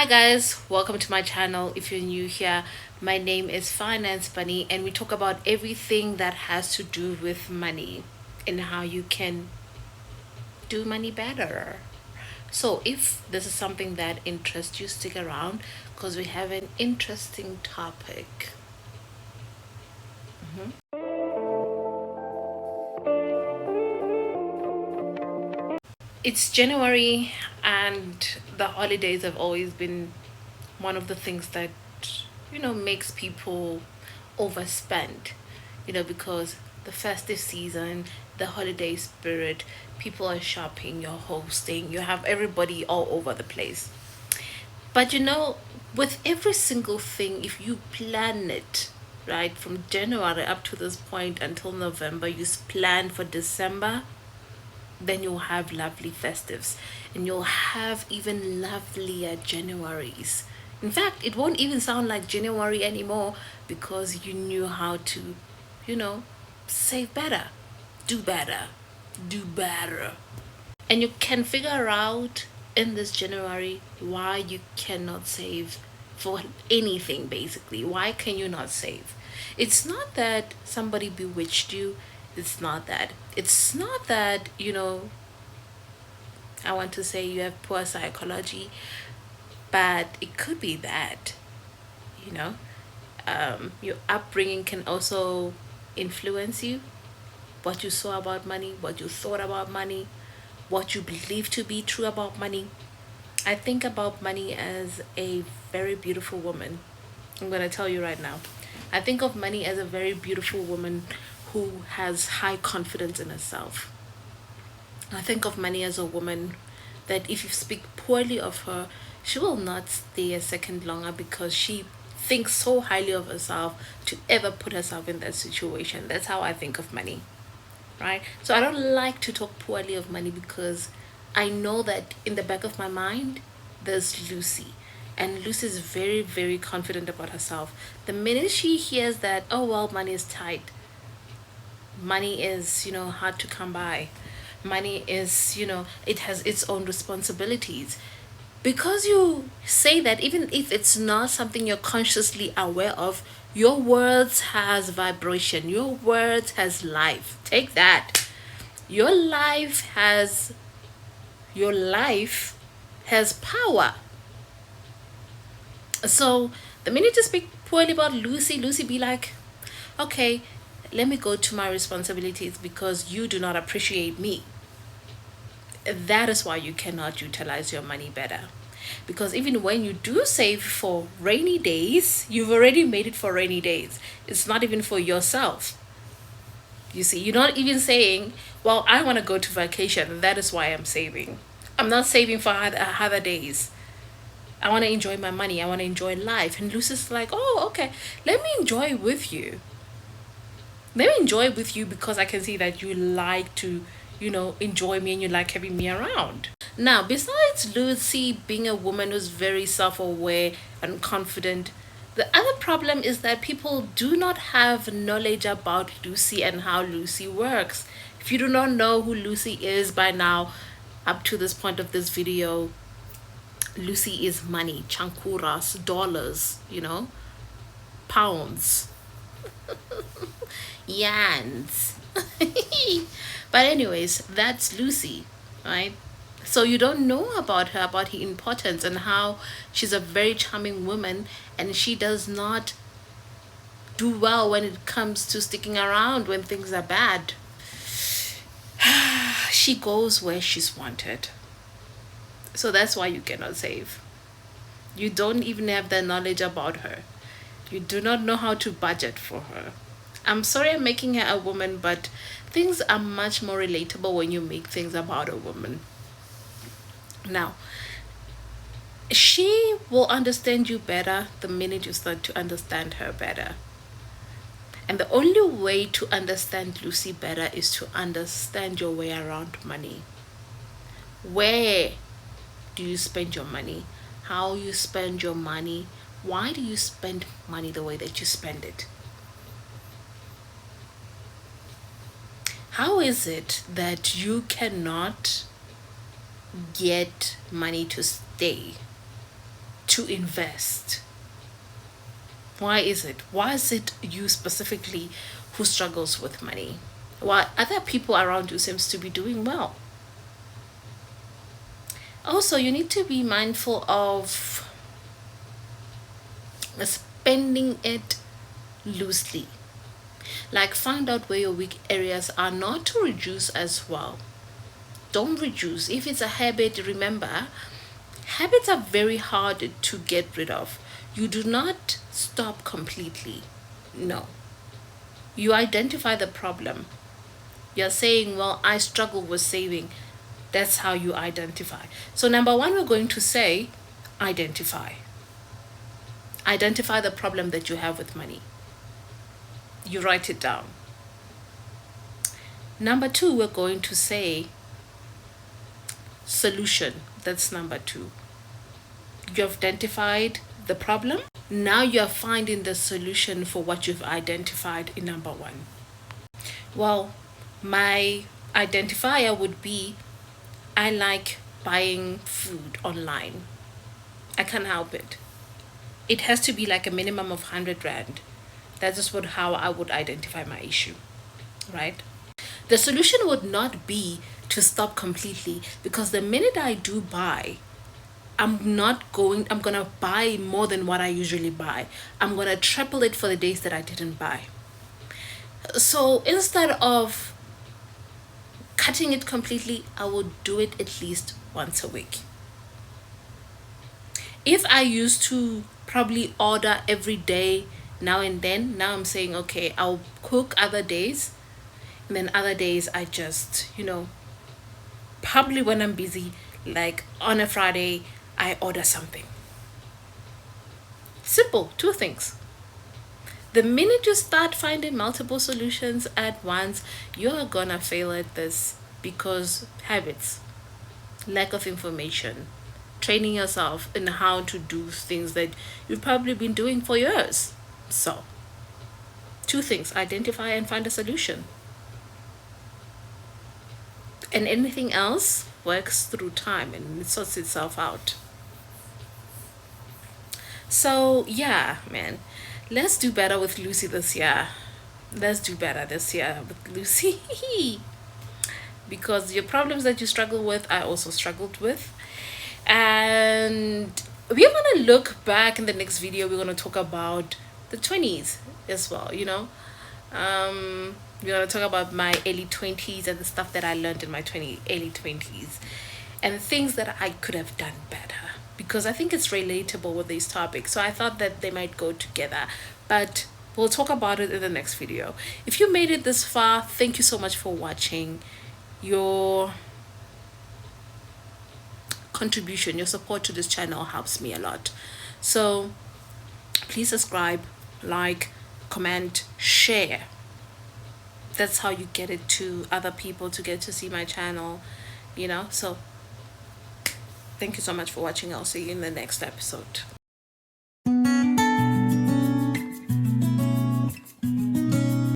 guys, welcome to my channel. If you're new here, my name is Finance Bunny and we talk about everything that has to do with money and how you can do money better. So if this is something that interests you, stick around because we have an interesting topic. It's January and the holidays have always been one of the things that makes people overspend, because the festive season, the holiday spirit, people are shopping, you're hosting, you have everybody all over the place. But with every single thing, if you plan it right from January up to this point until November, you plan for December, then you'll have lovely festives and you'll have even lovelier Januaries. In fact, it won't even sound like January anymore because you knew how to, you know, save better, do better, do better. And you can figure out in this January why you cannot save for anything basically. Why can you not save? It's not that somebody bewitched you. It's not that. It's not that, I want to say you have poor psychology, but it could be that, you know. Your upbringing can also influence you, what you saw about money, what you thought about money, what you believe to be true about money. I think about money as a very beautiful woman. I'm going to tell you right now. I think of money as a very beautiful woman who has high confidence in herself. I think of money as a woman that if you speak poorly of her, she will not stay a second longer because she thinks so highly of herself to ever put herself in that situation. That's how I think of money, right? So I don't like to talk poorly of money because I know that in the back of my mind, there's Lucy. And Lucy is very, very confident about herself. The minute she hears that, oh, well, money is tight, money is, hard to come by, money is, it has its own responsibilities. Because you say that, even if it's not something you're consciously aware of, your words has vibration, your words has life. Take that. Your life has your life has power. So the minute you speak poorly about Lucy be like, okay, let me go to my responsibilities because you do not appreciate me. That is why you cannot utilize your money better. Because even when you do save for rainy days, you've already made it for rainy days. It's not even for yourself. You see, you're not even saying, well, I want to go to vacation. That is why I'm saving. I'm not saving for other days. I want to enjoy my money. I want to enjoy life. And Lucy's like, oh, okay, let me enjoy with you. Let me enjoy with you because I can see that you like to, enjoy me and you like having me around. Now, besides Lucy being a woman who's very self aware and confident, the other problem is that people do not have knowledge about Lucy and how Lucy works. If you do not know who Lucy is by now, up to this point of this video, Lucy is money, chankuras, dollars, pounds, yans. But anyways, that's Lucy, right? So you don't know about her, about her importance and how she's a very charming woman and she does not do well when it comes to sticking around when things are bad. She goes where she's wanted. So that's why you cannot save. You don't even have the knowledge about her. You do not know how to budget for her. I'm sorry I'm making her a woman, but things are much more relatable when you make things about a woman. Now, she will understand you better the minute you start to understand her better. And the only way to understand Lucy better is to understand your way around money. Where do you spend your money? How you spend your money? Why do you spend money the way that you spend it? How is it that you cannot get money to stay, to invest? Why is it? Why is it you specifically who struggles with money? While other people around you seems to be doing well. Also, you need to be mindful of spending it loosely. Like, find out where your weak areas are, not to reduce as well. Don't reduce. If it's a habit, remember, habits are very hard to get rid of. You do not stop completely. No. You identify the problem. You're saying, well, I struggle with saving. That's how you identify. So, number one, we're going to say, identify. Identify the problem that you have with money. You write it down. Number two, we're going to say, solution. That's number two. You've identified the problem. Now you're finding the solution for what you've identified in number one. Well, my identifier would be, I like buying food online. I can't help it. It has to be like a minimum of 100 rand. That's just how I would identify my issue, right? The solution would not be to stop completely, because the minute I do buy, I'm gonna buy more than what I usually buy. I'm gonna triple it for the days that I didn't buy. So instead of cutting it completely, I will do it at least once a week. If I used to probably order every day, now and then, now I'm saying, okay, I'll cook other days, and then other days I just, probably when I'm busy, like on a Friday, I order something. Simple, two things. The minute you start finding multiple solutions at once, you're gonna fail at this, because habits, lack of information, training yourself in how to do things that you've probably been doing for years. So, two things: identify and find a solution. And anything else works through time and it sorts itself out. So, yeah, man, let's do better with Lucy this year. Let's do better this year with Lucy. Because your problems that you struggle with, I also struggled with. And we're going to look back in the next video. We're going to talk about the 20s as well, we're going to talk about my early 20s and the stuff that I learned in my early 20s, and things that I could have done better, because I think it's relatable with these topics. So I thought that they might go together, but we'll talk about it in the next video. If you made it this far, thank you so much for watching. Your contribution, your support to this channel helps me a lot. So please subscribe, like, comment, share. That's how you get it to other people, to get to see my channel, So thank you so much for watching. I'll see you in the next episode.